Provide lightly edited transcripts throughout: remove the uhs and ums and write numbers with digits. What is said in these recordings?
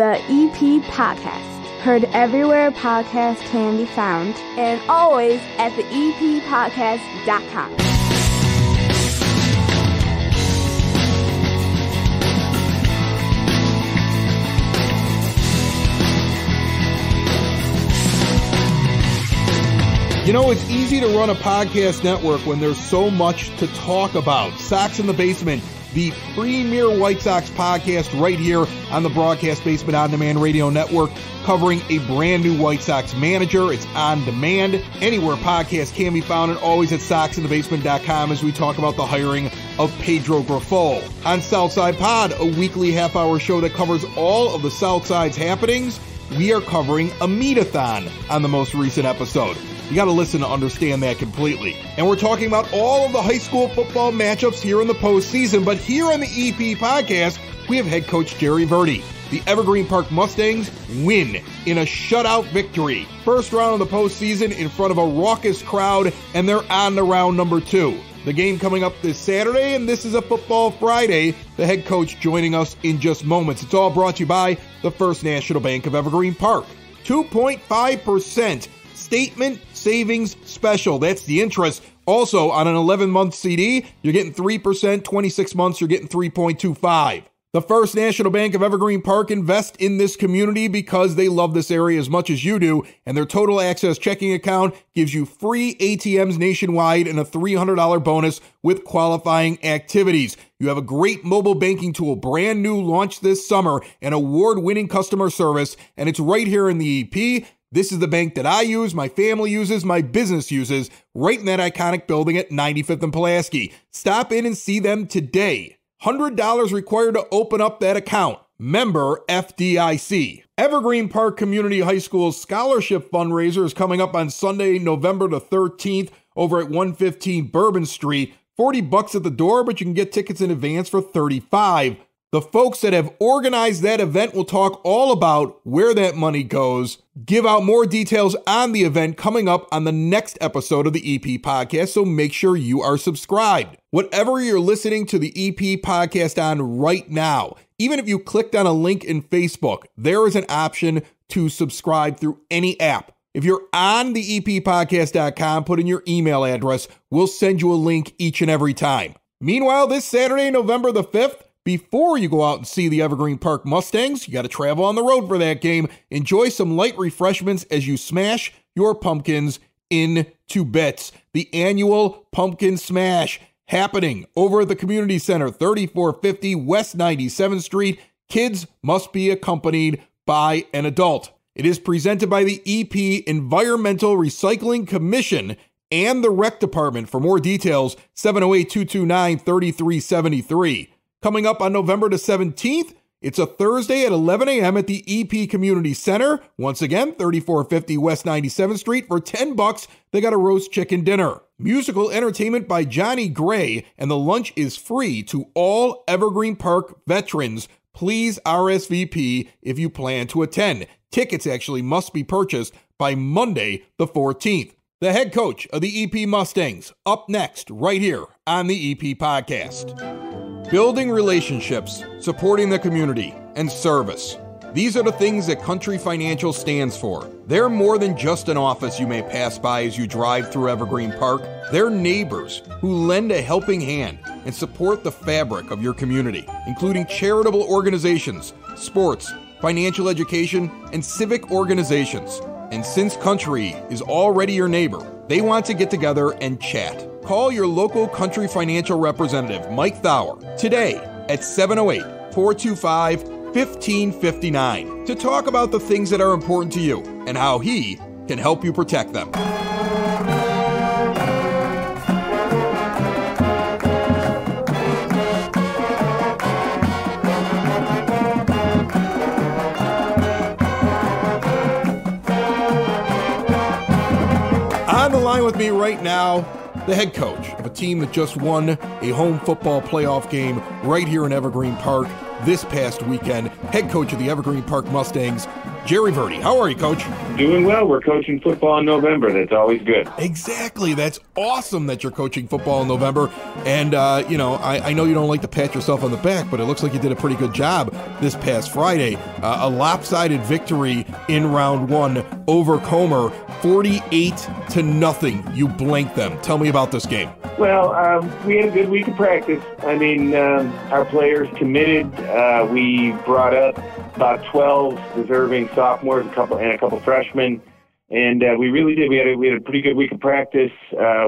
the EP Podcast. Heard everywhere podcasts can be found, and always at the eppodcast.com. You know, it's easy to run a podcast network when there's so much to talk about. Sox in the Basement, the premier White Sox podcast right here on the Broadcast Basement On Demand Radio Network, covering a brand new White Sox manager. It's on demand anywhere podcasts can be found, and always at soxinthebasement.com as we talk about the hiring of Pedro Grifol. On Southside Pod, a weekly half-hour show that covers all of the Southside's happenings, we are covering a meet-a-thon on the most recent episode. You got to listen to understand that completely. And we're talking about all of the high school football matchups here in the postseason. But here on the EP Podcast, we have head coach Jerry Verdi. The Evergreen Park Mustangs win in a shutout victory. First round of the postseason in front of a raucous crowd, and they're on to round number 2. The game coming up this Saturday, and this is a Football Friday. The head coach joining us in just moments. It's all brought to you by the First National Bank of Evergreen Park. 2.5% statement savings special. That's the interest. Also, on an 11-month CD, you're getting 3%. 26 months, you're getting 3.25. The First National Bank of Evergreen Park invest in this community because they love this area as much as you do, and their Total Access checking account gives you free ATMs nationwide and a $300 bonus with qualifying activities. You have a great mobile banking tool, brand new, launched this summer, and award-winning customer service, and it's right here in the EP. This is the bank that I use, my family uses, my business uses, right in that iconic building at 95th and Pulaski. Stop in and see them today. $100 required to open up that account. Member FDIC. Evergreen Park Community High School's scholarship fundraiser is coming up on Sunday, November the 13th over at 115 Bourbon Street. $40 at the door, but you can get tickets in advance for $35. The folks that have organized that event will talk all about where that money goes, give out more details on the event coming up on the next episode of the EP Podcast, so make sure you are subscribed. Whatever you're listening to the EP Podcast on right now, even if you clicked on a link in Facebook, there is an option to subscribe through any app. If you're on the eppodcast.com, put in your email address. We'll send you a link each and every time. Meanwhile, this Saturday, November the 5th, before you go out and see the Evergreen Park Mustangs, you got to travel on the road for that game. Enjoy some light refreshments as you smash your pumpkins into bits. The annual Pumpkin Smash happening over at the Community Center, 3450 West 97th Street. Kids must be accompanied by an adult. It is presented by the EP Environmental Recycling Commission and the Rec Department. For more details, 708-229-3373. Coming up on November the 17th, it's a Thursday at 11 a.m. at the EP Community Center. Once again, 3450 West 97th Street. For $10, they got a roast chicken dinner. Musical entertainment by Johnny Gray, and the lunch is free to all Evergreen Park veterans. Please RSVP if you plan to attend. Tickets actually must be purchased by Monday the 14th. The head coach of the EP Mustangs, up next, right here on the EP Podcast. Building relationships, supporting the community, and service. These are the things that Country Financial stands for. They're more than just an office you may pass by as you drive through Evergreen Park. They're neighbors who lend a helping hand and support the fabric of your community, including charitable organizations, sports, financial education, and civic organizations. And since Country is already your neighbor, they want to get together and chat. Call your local Country Financial representative, Mike Thauer, today at 708-425-1559 to talk about the things that are important to you and how he can help you protect them. On the line with me right now, the head coach of a team that just won a home football playoff game right here in Evergreen Park this past weekend, head coach of the Evergreen Park Mustangs, Jerry Verdi. How are you, Coach? Doing well. We're coaching football in November. That's always good. Exactly. That's awesome that you're coaching football in November. And, I know you don't like to pat yourself on the back, but it looks like you did a pretty good job this past Friday. A lopsided victory in round one over Comer, 48-0. You blanked them. Tell me about this game. Well, we had a good week of practice. I mean, our players committed. We brought up about 12 deserving sophomores, a couple freshmen, and we really did. We had a pretty good week of practice.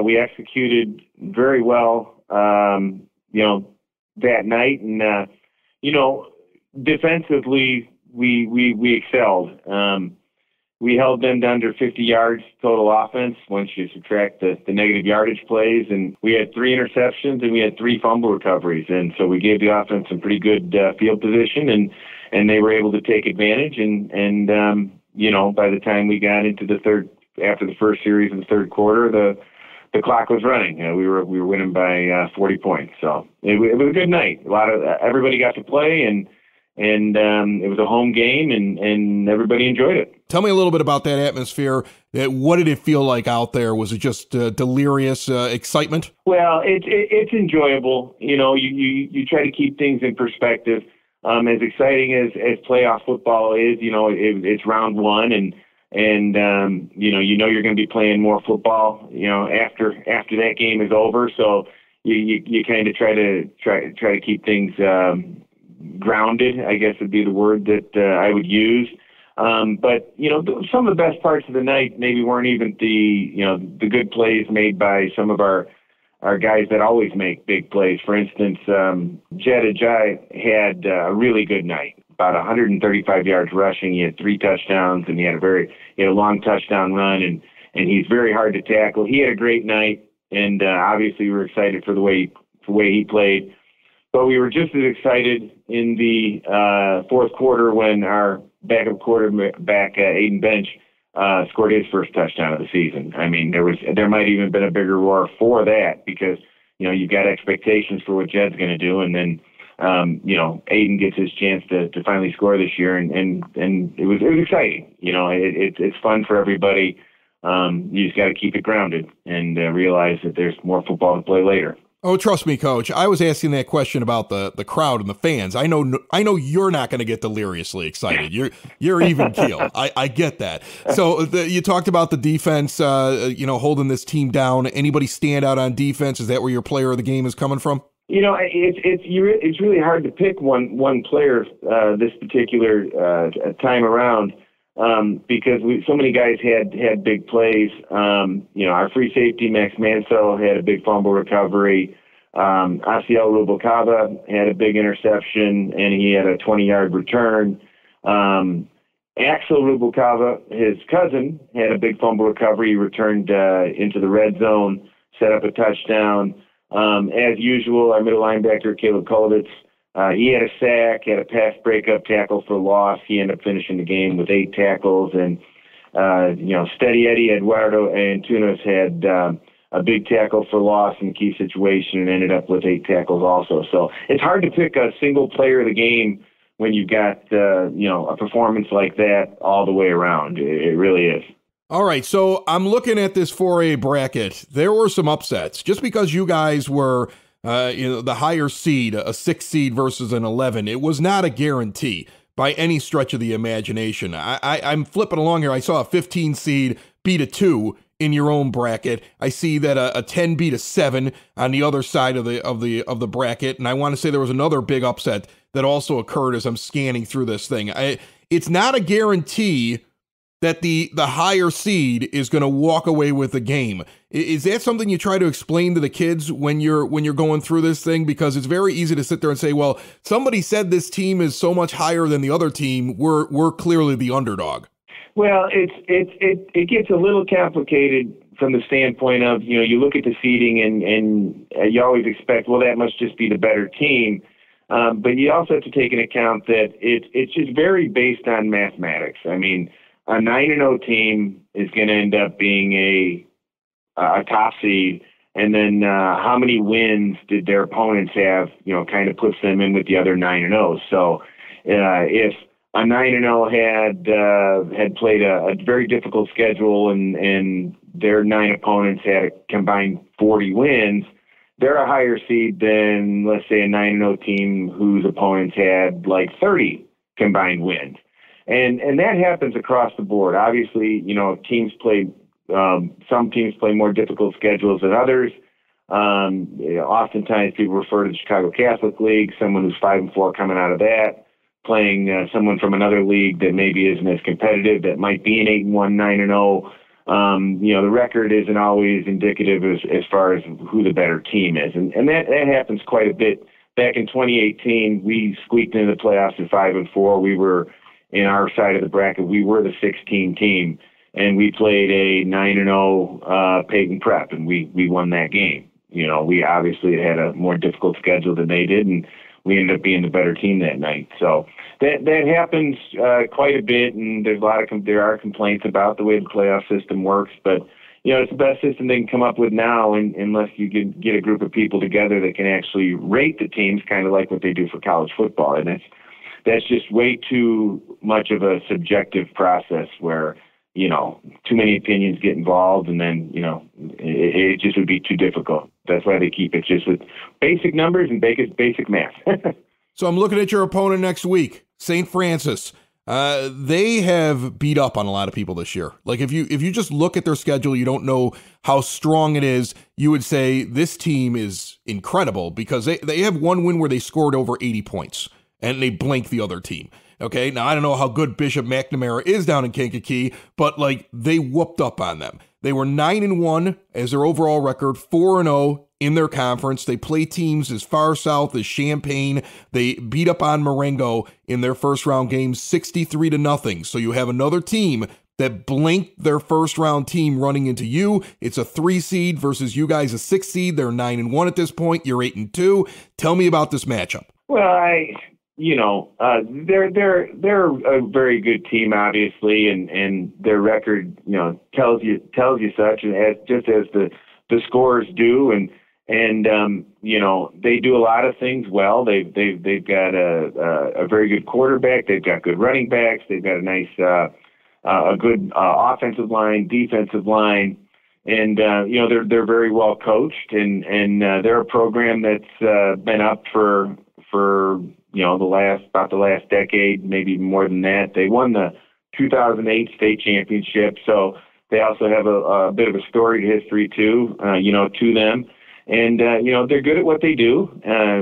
We executed very well, that night, and defensively we excelled. We held them to under 50 yards total offense once you subtract the negative yardage plays. And we had 3 interceptions and we had 3 fumble recoveries. And so we gave the offense some pretty good field position, and they were able to take advantage. And by the time we got into after the first series of the third quarter, the clock was running. We were winning by 40 points. So it was a good night. Everybody got to play, and it was a home game, and everybody enjoyed it. Tell me a little bit about that atmosphere. What did it feel like out there? Was it just delirious excitement? Well, it's enjoyable. You try to keep things in perspective. As exciting as playoff football is, it's round one, and you're going to be playing more football, after that game is over. So you kind of try to keep things grounded, I guess would be the word that I would use. But some of the best parts of the night maybe weren't even the good plays made by some of our guys that always make big plays. For instance, Jed Ajayi had a really good night, about 135 yards rushing. He had 3 touchdowns, and he had a long touchdown run, and he's very hard to tackle. He had a great night, and obviously we were excited for the way he played. But we were just as excited in the fourth quarter when our backup quarterback, Aiden Bench, scored his first touchdown of the season. I mean, there might even been a bigger roar for that because, you've got expectations for what Jed's going to do. And then, Aiden gets his chance to finally score this year. And it was exciting. It's fun for everybody. You just got to keep it grounded and realize that there's more football to play later. Oh, trust me, Coach. I was asking that question about the crowd and the fans. I know you're not going to get deliriously excited. You're even keel. I get that. So you talked about the defense, holding this team down. Anybody stand out on defense? Is that where your player of the game is coming from? It's really hard to pick one player this particular time around. Because so many guys had big plays. Our free safety, Max Mansell, had a big fumble recovery. Asiel Rubalcaba had a big interception, and he had a 20-yard return. Axel Rubalcaba, his cousin, had a big fumble recovery. He returned into the red zone, set up a touchdown. As usual, our middle linebacker, Caleb Kolovitz, he had a sack, had a pass breakup tackle for loss. He ended up finishing the game with 8 tackles. And, Steady Eddie Eduardo Antunes had a big tackle for loss in a key situation and ended up with 8 tackles also. So it's hard to pick a single player of the game when you've got, a performance like that all the way around. It really is. All right, so I'm looking at this 4A bracket. There were some upsets. Just because you guys were the higher seed, a 6 seed versus an 11, it was not a guarantee by any stretch of the imagination. I'm flipping along here. I saw a 15 seed beat a 2 in your own bracket. I see that a 10 beat a 7 on the other side of the bracket, and I want to say there was another big upset that also occurred as I'm scanning through this thing. It's not a guarantee that the higher seed is going to walk away with the game. Is that something you try to explain to the kids when you're going through this thing? Because it's very easy to sit there and say, well, somebody said this team is so much higher than the other team. We're clearly the underdog. Well, it gets a little complicated from the standpoint of, you look at the seeding and you always expect, well, that must just be the better team. But you also have to take into account that it's just very based on mathematics. I mean, a 9-0 team is going to end up being a top seed, and then how many wins did their opponents have? Kind of puts them in with the other 9-0. So if a 9-0 had played a very difficult schedule, and their 9 opponents had a combined 40 wins, they're a higher seed than, let's say, a 9-0 team whose opponents had like 30 combined wins. And that happens across the board. Obviously, teams play, some teams play more difficult schedules than others. Oftentimes people refer to the Chicago Catholic League, someone who's 5-4 coming out of that, playing someone from another league that maybe isn't as competitive, that might be an 8-1, 9-0. The record isn't always indicative as far as who the better team is. And that happens quite a bit. Back in 2018, we squeaked into the playoffs at 5-4. We were, in our side of the bracket, we were the 16 team, and we played a 9-0 Peyton Prep, and we won that game. We obviously had a more difficult schedule than they did, and we ended up being the better team that night. So that happens quite a bit, and there are complaints about the way the playoff system works. But it's the best system they can come up with now, unless you get a group of people together that can actually rate the teams, kind of like what they do for college football. And that's just way too much of a subjective process where too many opinions get involved, and then it just would be too difficult. That's why they keep it just with basic numbers and basic math. So I'm looking at your opponent next week, St. Francis. They have beat up on a lot of people this year. Like if you just look at their schedule, you don't know how strong it is. You would say this team is incredible because they have one win where they scored over 80 points and they blanked the other team. Okay, now I don't know how good Bishop McNamara is down in Kankakee, but they whooped up on them. They were 9-1 as their overall record, 4-0 in their conference. They play teams as far south as Champaign. They beat up on Marengo in their first round game, 63-0. So you have another team that blanked their first round team running into you. It's a 3 seed versus you guys a 6 seed. They're 9-1 at this point. You're 8-2. Tell me about this matchup. Well, they're a very good team, obviously, and their record, tells you such, and as the scores do, and they do a lot of things well. They've got a very good quarterback. They've got good running backs. They've got a nice, a good offensive line, defensive line, and they're very well coached, and they're a program that's been up for the last decade, maybe more than that. They won the 2008 state championship, so they also have a bit of a storied history too, to them. And they're good at what they do.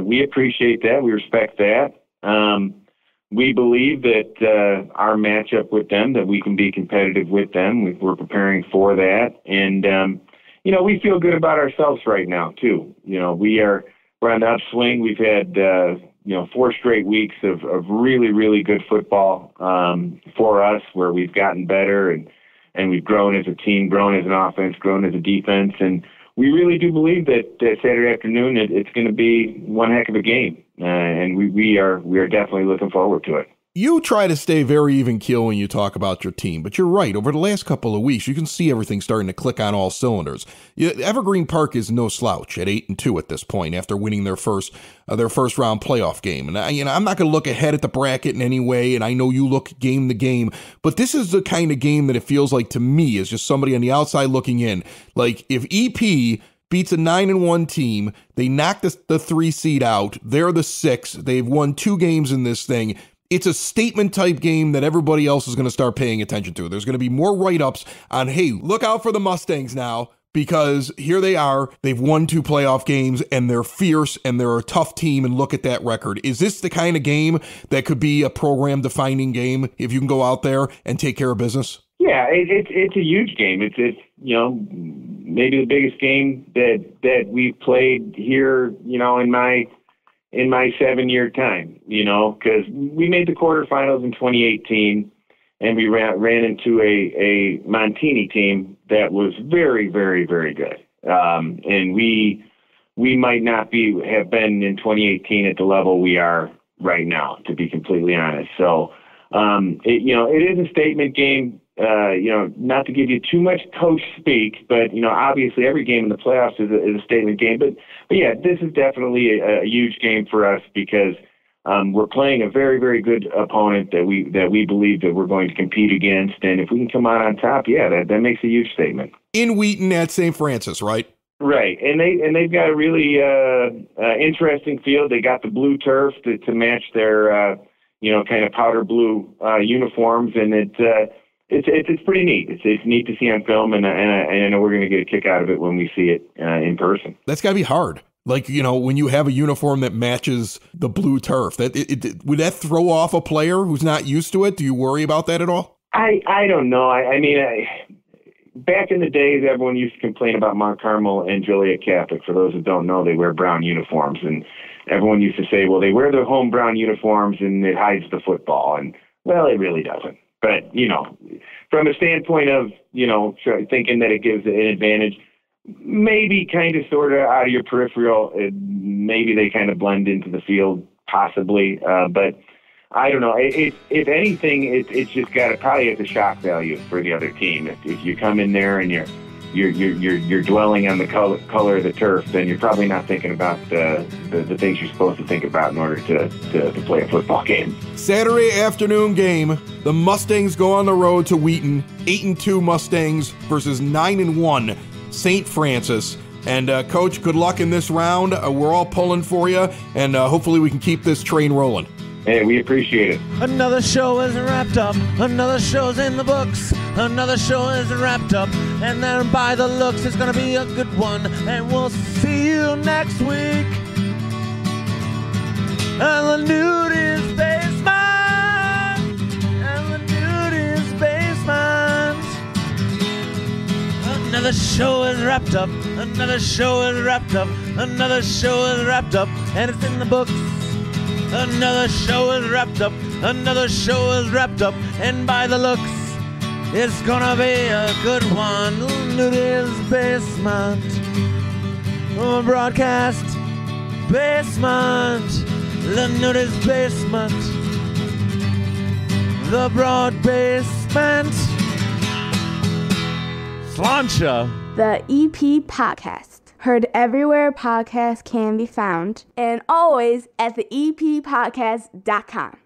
We appreciate that. We respect that. We believe that our matchup with them, that we can be competitive with them. We're preparing for that, and we feel good about ourselves right now too. We're on the upswing. We've had 4 straight weeks of really, really good football for us, where we've gotten better and we've grown as a team, grown as an offense, grown as a defense. And we really do believe that Saturday afternoon it's going to be one heck of a game. And we are definitely looking forward to it. You try to stay very even keel when you talk about your team, but you're right. Over the last couple of weeks, you can see everything starting to click on all cylinders. Evergreen Park is no slouch at 8-2 at this point after winning their first round playoff game. And I'm not going to look ahead at the bracket in any way, and I know you look game to game, but this is the kind of game that it feels like to me as just somebody on the outside looking in. Like if EP beats a 9-1 team, they knock the 3 seed out. They're the 6. They've won 2 games in this thing. It's a statement type game that everybody else is going to start paying attention to. There's going to be more write-ups on, hey, look out for the Mustangs now, because here they are. They've won 2 playoff games and they're fierce and they're a tough team, and look at that record. Is this the kind of game that could be a program defining game if you can go out there and take care of business? Yeah, it's a huge game. It's maybe the biggest game that we've played here, in my 7-year time, because we made the quarterfinals in 2018, and we ran into a Montini team that was very, very, very good. And we might not have been in 2018 at the level we are right now, to be completely honest. So, it is a statement game. Not to give you too much coach speak, but obviously every game in the playoffs is a statement game. But yeah, this is definitely a huge game for us because we're playing a very, very good opponent that we believe that we're going to compete against. And if we can come out on top, that makes a huge statement. In Wheaton at St. Francis, right? Right, and they've got a really interesting field. They got the blue turf to match their kind of powder blue uniforms, and it's pretty neat. It's neat to see on film, and I know we're going to get a kick out of it when we see it in person. That's got to be hard. Like, when you have a uniform that matches the blue turf, would that throw off a player who's not used to it? Do you worry about that at all? I don't know. I mean, back in the days, everyone used to complain about Mount Carmel and Joliet Catholic. For those who don't know, they wear brown uniforms, and everyone used to say, well, they wear their home brown uniforms and it hides the football. And, well, it really doesn't. But, from a standpoint of, thinking that it gives an advantage, maybe kind of sort of out of your peripheral, maybe they kind of blend into the field, possibly. But I don't know. If anything, it's just got probably as a shock value for the other team. If you come in there and you're dwelling on the color of the turf, then you're probably not thinking about the things you're supposed to think about in order to play a football game. Saturday afternoon game. The Mustangs go on the road to Wheaton. 8-2 Mustangs versus 9-1 St. Francis. And Coach, good luck in this round. We're all pulling for you, and hopefully we can keep this train rolling. Hey, we appreciate it. Another show is wrapped up. Another show's in the books. Another show is wrapped up. And then by the looks, it's going to be a good one. And we'll see you next week. And the nude is basement. And the nude is basement. Another show is wrapped up. Another show is wrapped up. Another show is wrapped up. And it's in the books. Another show is wrapped up. Another show is wrapped up. And by the looks, it's gonna be a good one. Nudie's Basement. Broadcast Basement. The Nudie's Basement. The Broad Basement. Slancha. The EP Podcast. Heard everywhere podcasts can be found, and always at the eppodcast.com.